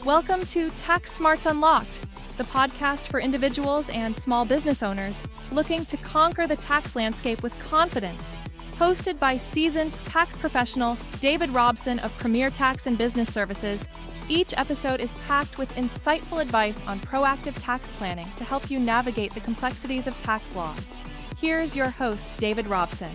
Welcome to Tax Smarts Unlocked, the podcast for individuals and small business owners looking to conquer the tax landscape with confidence. Hosted by seasoned tax professional David Robson of Premier Tax and Business Services, each episode is packed with insightful advice on proactive tax planning to help you navigate the complexities of tax laws. Here's your host, David Robson.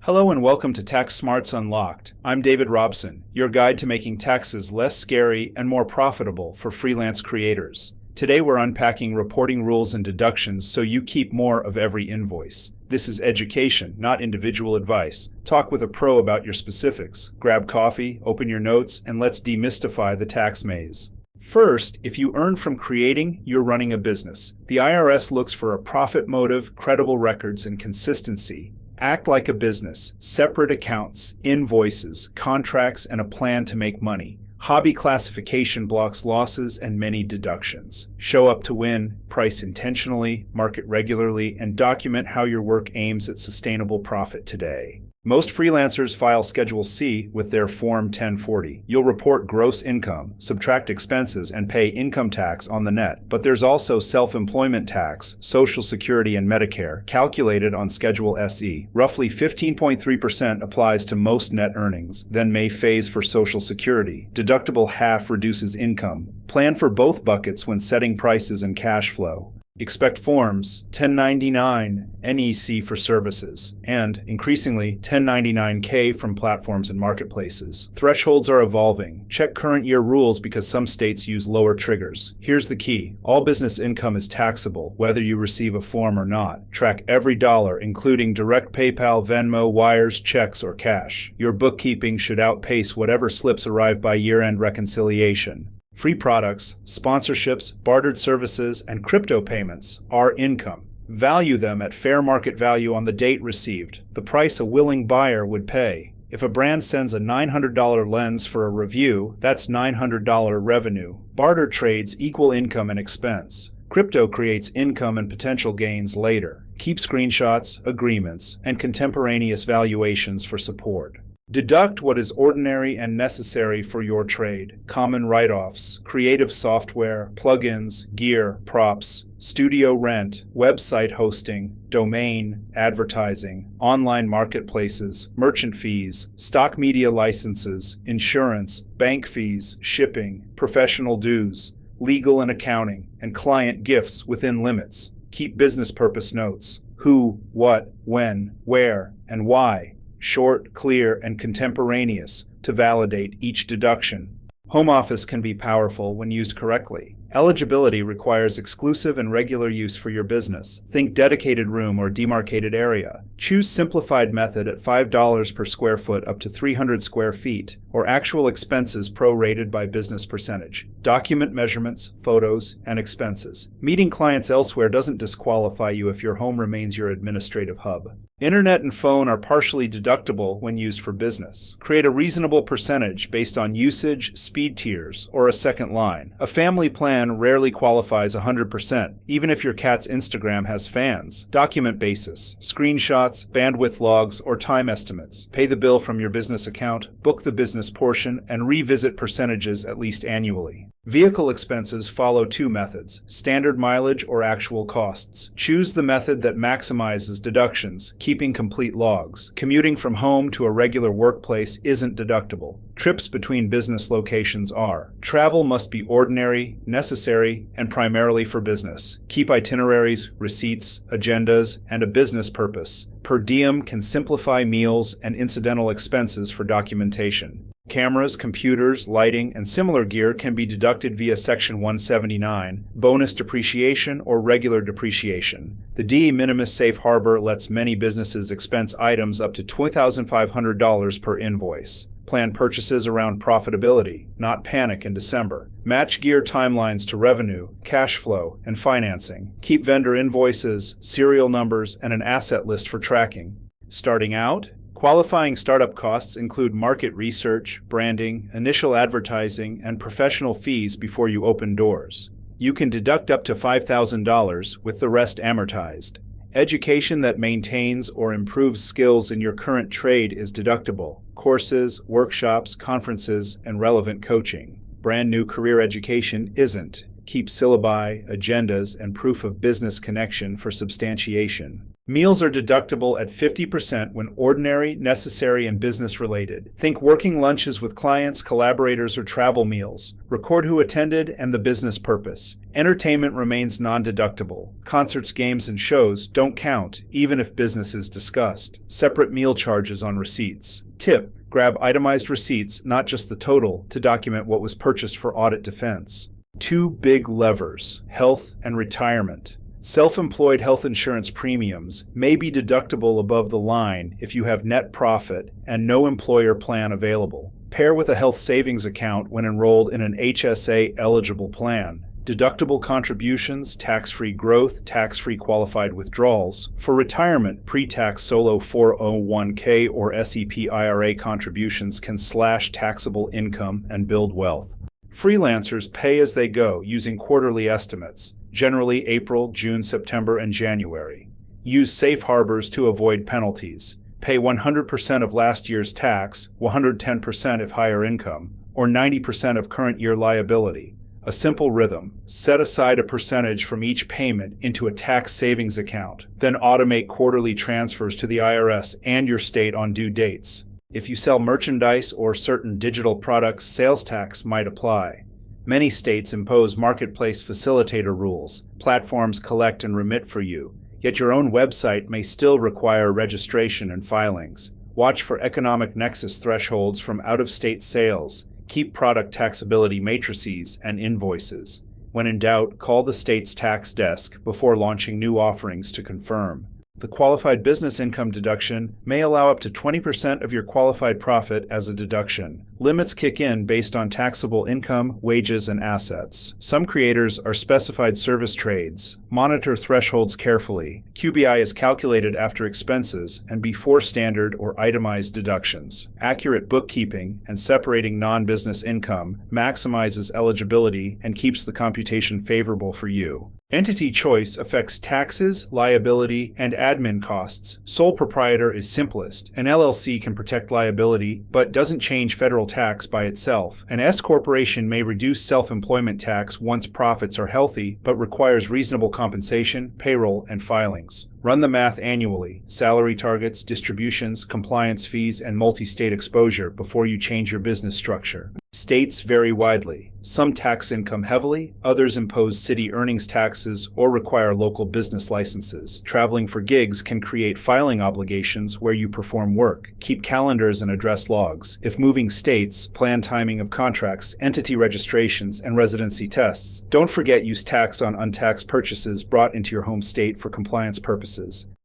Hello and welcome to Tax Smarts Unlocked. I'm David Robson, your guide to making taxes less scary and more profitable for freelance creators. Today we're unpacking reporting rules and deductions so you keep more of every invoice. This is education, not individual advice. Talk with a pro about your specifics. Grab coffee, open your notes, and let's demystify the tax maze. First, if you earn from creating, you're running a business. The IRS looks for a profit motive, credible records, and consistency. Act like a business. Separate accounts, invoices, contracts, and a plan to make money. Hobby classification blocks losses and many deductions. Show up to win, price intentionally, market regularly, and document how your work aims at sustainable profit today. Most freelancers file Schedule C with their Form 1040. You'll report gross income, subtract expenses, and pay income tax on the net. But there's also self-employment tax, Social Security, and Medicare, calculated on Schedule SE. Roughly 15.3% applies to most net earnings, then may phase for Social Security. Deductible half reduces income. Plan for both buckets when setting prices and cash flow. Expect forms 1099 NEC for services, and, increasingly, 1099K from platforms and marketplaces. Thresholds are evolving. Check current year rules because some states use lower triggers. Here's the key. All business income is taxable, whether you receive a form or not. Track every dollar, including direct PayPal, Venmo, wires, checks, or cash. Your bookkeeping should outpace whatever slips arrive by year-end reconciliation. Free products, sponsorships, bartered services, and crypto payments are income. Value them at fair market value on the date received, the price a willing buyer would pay. If a brand sends a $900 lens for a review, that's $900 revenue. Barter trades equal income and expense. Crypto creates income and potential gains later. Keep screenshots, agreements, and contemporaneous valuations for support. Deduct what is ordinary and necessary for your trade. Common write-offs, creative software, plugins, gear, props, studio rent, website hosting, domain, advertising, online marketplaces, merchant fees, stock media licenses, insurance, bank fees, shipping, professional dues, legal and accounting, and client gifts within limits. Keep business purpose notes. Who, what, when, where, and why. Short, clear, and contemporaneous to validate each deduction. Home office can be powerful when used correctly. Eligibility requires exclusive and regular use for your business. Think dedicated room or demarcated area. Choose simplified method at $5 per square foot up to 300 square feet, or actual expenses prorated by business percentage. Document measurements, photos, and expenses. Meeting clients elsewhere doesn't disqualify you if your home remains your administrative hub. Internet and phone are partially deductible when used for business. Create a reasonable percentage based on usage, speed tiers, or a second line. A family plan rarely qualifies 100%, even if your cat's Instagram has fans. Document basis, screenshots, bandwidth logs, or time estimates. Pay the bill from your business account, book the business portion, and revisit percentages at least annually. Vehicle expenses follow two methods, standard mileage or actual costs. Choose the method that maximizes deductions, keeping complete logs. Commuting from home to a regular workplace isn't deductible. Trips between business locations are. Travel must be ordinary, necessary, and primarily for business. Keep itineraries, receipts, agendas, and a business purpose. Per diem can simplify meals and incidental expenses for documentation. Cameras, computers, lighting, and similar gear can be deducted via Section 179, bonus depreciation, or regular depreciation. The de minimis safe harbor lets many businesses expense items up to $2,500 per invoice. Plan purchases around profitability, not panic in December. Match gear timelines to revenue, cash flow, and financing. Keep vendor invoices, serial numbers, and an asset list for tracking. Starting out, qualifying startup costs include market research, branding, initial advertising, and professional fees before you open doors. You can deduct up to $5,000 with the rest amortized. Education that maintains or improves skills in your current trade is deductible. courses, workshops, conferences, and relevant coaching. Brand new career education isn't. Keep syllabi, agendas, and proof of business connection for substantiation. Meals are deductible at 50% when ordinary, necessary, and business-related. Think working lunches with clients, collaborators, or travel meals. Record who attended and the business purpose. Entertainment remains non-deductible. Concerts, games, and shows don't count, even if business is discussed. Separate meal charges on receipts. Tip: grab itemized receipts, not just the total, to document what was purchased for audit defense. Two big levers: health and retirement. Self-employed health insurance premiums may be deductible above the line if you have net profit and no employer plan available. Pair with a health savings account when enrolled in an HSA-eligible plan. Deductible contributions, tax-free growth, tax-free qualified withdrawals. For retirement, pre-tax solo 401k or SEP IRA contributions can slash taxable income and build wealth. Freelancers pay as they go using quarterly estimates, generally April, June, September, and January. Use safe harbors to avoid penalties. Pay 100% of last year's tax, 110% if higher income, or 90% of current year liability. A simple rhythm: set aside a percentage from each payment into a tax savings account, then automate quarterly transfers to the IRS and your state on due dates. If you sell merchandise or certain digital products, sales tax might apply. Many states impose marketplace facilitator rules. Platforms collect and remit for you, yet your own website may still require registration and filings. Watch for economic nexus thresholds from out-of-state sales. Keep product taxability matrices and invoices. When in doubt, call the state's tax desk before launching new offerings to confirm. The qualified business income deduction may allow up to 20% of your qualified profit as a deduction. Limits kick in based on taxable income, wages, and assets. Some creators are specified service trades. Monitor thresholds carefully. QBI is calculated after expenses and before standard or itemized deductions. Accurate bookkeeping and separating non-business income maximizes eligibility and keeps the computation favorable for you. Entity choice affects taxes, liability, and admin costs. Sole proprietor is simplest. An LLC can protect liability, but doesn't change federal tax by itself. An S corporation may reduce self-employment tax once profits are healthy, but requires reasonable compensation, payroll, and filings. Run the math annually: salary targets, distributions, compliance fees, and multi-state exposure before you change your business structure. States vary widely. Some tax income heavily, others impose city earnings taxes or require local business licenses. Traveling for gigs can create filing obligations where you perform work. Keep calendars and address logs. If moving states, plan timing of contracts, entity registrations, and residency tests. Don't forget use tax on untaxed purchases brought into your home state for compliance purposes.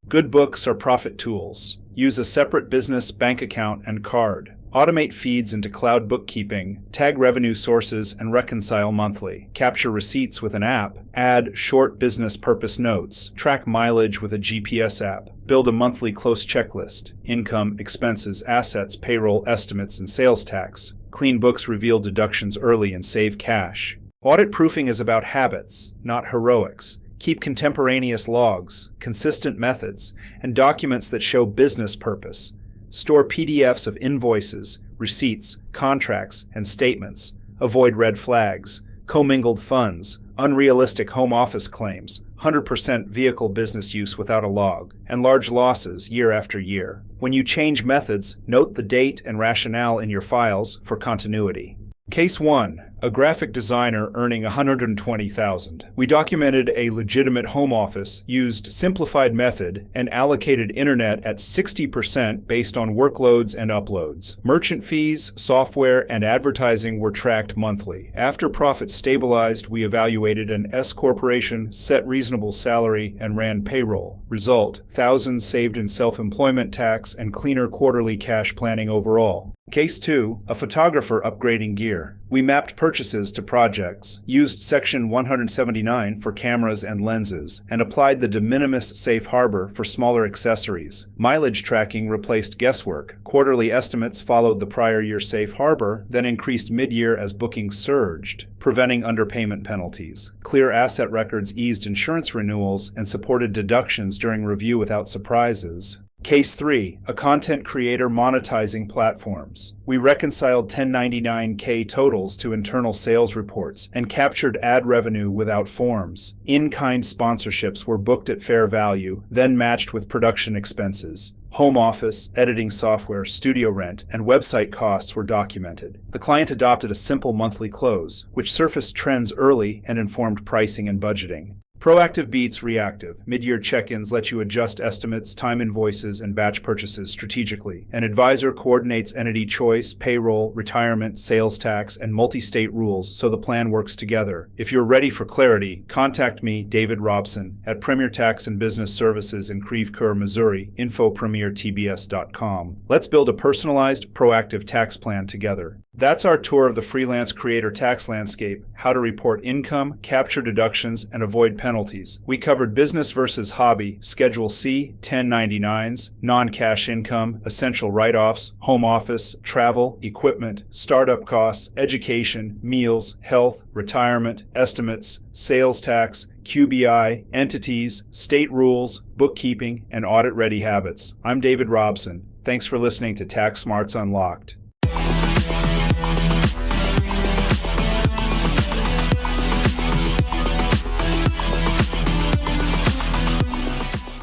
Good books are profit tools. Use a separate business bank account and card. Automate feeds into cloud bookkeeping, tag revenue sources, and reconcile monthly. Capture receipts with an app. Add short business purpose notes. Track mileage with a GPS app. Build a monthly close checklist. Income, expenses, assets, payroll, estimates, and sales tax. Clean books reveal deductions early and save cash. Audit proofing is about habits, not heroics. Keep contemporaneous logs, consistent methods, and documents that show business purpose. Store PDFs of invoices, receipts, contracts, and statements. Avoid red flags, commingled funds, unrealistic home office claims, 100% vehicle business use without a log, and large losses year after year. When you change methods, note the date and rationale in your files for continuity. Case 1. A graphic designer earning $120,000. We documented a legitimate home office, used simplified method, and allocated internet at 60% based on workloads and uploads. Merchant fees, software, and advertising were tracked monthly. After profits stabilized, we evaluated an S corporation, set reasonable salary, and ran payroll. Result: thousands saved in self-employment tax and cleaner quarterly cash planning overall. Case 2. A photographer upgrading gear. We mapped purchases to projects, used Section 179 for cameras and lenses, and applied the de minimis safe harbor for smaller accessories. Mileage tracking replaced guesswork. Quarterly estimates followed the prior year safe harbor, then increased mid-year as bookings surged, preventing underpayment penalties. Clear asset records eased insurance renewals and supported deductions during review without surprises. Case 3. A content creator monetizing platforms. We reconciled 1099K totals to internal sales reports and captured ad revenue without forms. In-kind sponsorships were booked at fair value, then matched with production expenses. Home office, editing software, studio rent, and website costs were documented. The client adopted a simple monthly close, which surfaced trends early and informed pricing and budgeting. Proactive beats reactive. Mid-year check-ins let you adjust estimates, time invoices, and batch purchases strategically. An advisor coordinates entity choice, payroll, retirement, sales tax, and multi-state rules so the plan works together. If you're ready for clarity, contact me, David Robson, at Premier Tax and Business Services in Creve Coeur, Missouri, info-premiertbs.com. Let's build a personalized, proactive tax plan together. That's our tour of the freelance creator tax landscape, how to report income, capture deductions, and avoid penalties. We covered business versus hobby, Schedule C, 1099s, non-cash income, essential write-offs, home office, travel, equipment, startup costs, education, meals, health, retirement, estimates, sales tax, QBI, entities, state rules, bookkeeping, and audit-ready habits. I'm David Robson. Thanks for listening to Tax Smarts Unlocked.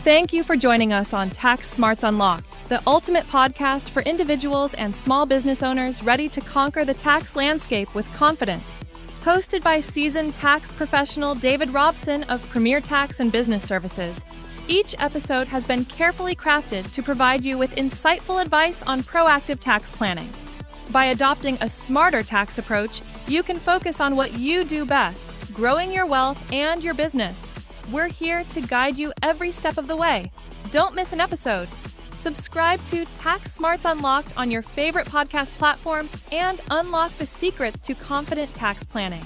Thank you for joining us on Tax Smarts Unlocked, the ultimate podcast for individuals and small business owners ready to conquer the tax landscape with confidence. Hosted by seasoned tax professional David Robson of Premier Tax and Business Services. Each episode has been carefully crafted to provide you with insightful advice on proactive tax planning. By adopting a smarter tax approach, you can focus on what you do best, growing your wealth and your business. We're here to guide you every step of the way. Don't miss an episode. Subscribe to Tax Smarts Unlocked on your favorite podcast platform and unlock the secrets to confident tax planning.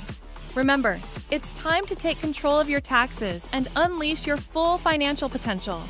Remember, it's time to take control of your taxes and unleash your full financial potential.